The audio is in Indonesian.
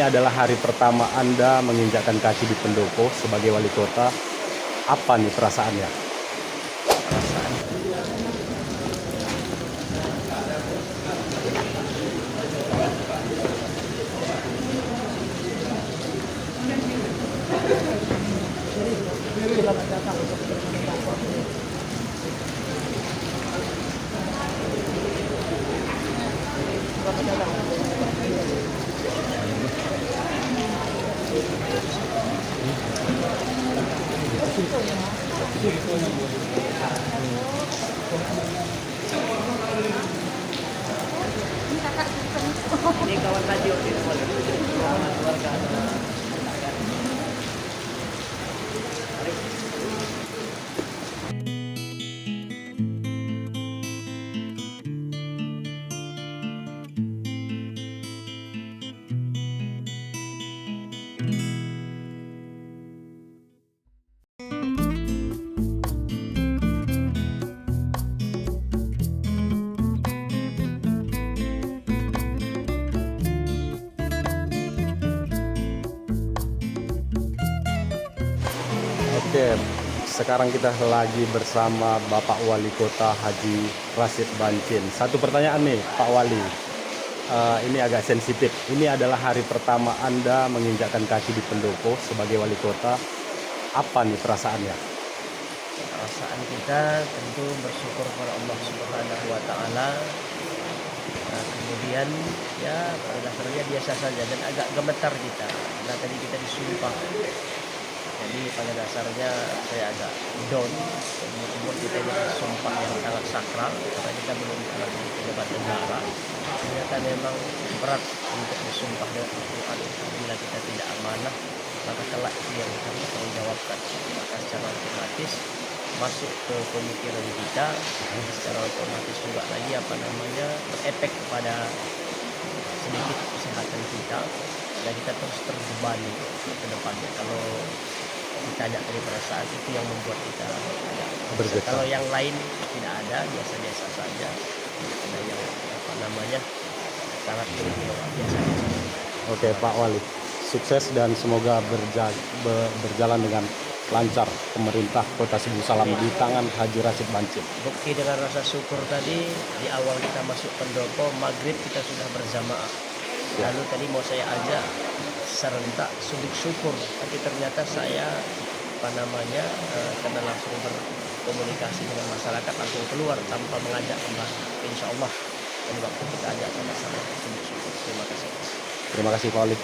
Ini adalah hari pertama Anda menginjakkan kaki di Pendopo sebagai wali kota. Apa nih perasaannya? Ini kawan radio di keluarga. Oke, sekarang kita lagi bersama Bapak Wali Kota Haji Rashid Bancin. Satu pertanyaan nih Pak Wali, ini agak sensitif. Ini adalah hari pertama Anda menginjakkan kaki di Pendopo sebagai wali kota. Apa nih perasaannya? Perasaan kita tentu bersyukur kepada Allah Subhanahu wa taala. Kemudian ya pada dasarnya biasa saja dan agak gemetar kita karena tadi kita disumpah. Jadi pada dasarnya saya agak down. Umur kita ini sumpah yang sangat sakral karena kita belum pernah jadi pejabat negara. Ternyata memang berat untuk disumpah dengan Al-Quran. Bila kita tidak amanah, maka kelak itu yang harus bertanggungjawabkan. Maka secara otomatis masuk ke pemikiran kita, secara otomatis juga lagi berefek kepada sedikit kesehatan kita dan kita terus terbebani ke depannya. Kalau ditanya dari perasaan itu yang membuat kita agak Bergetar. kalau yang lain tidak ada, biasa-biasa saja. Ada yang sangat biasa. Oke Pak Wali, sukses dan semoga berjalan dengan lancar pemerintah Kota Sibu Salam di tangan Haji Rashid Bancin. Bukti dengan rasa syukur tadi, di awal kita masuk Pendopo, maghrib kita sudah berjamaah. Lalu tadi mau saya ajak serentak sujud syukur, tapi ternyata saya karena langsung berkomunikasi dengan masyarakat langsung keluar tanpa mengajak kembali. Insya Allah, dan waktu kita ajak sama-sama sujud syukur. Terima kasih. Terima kasih Pak Wali.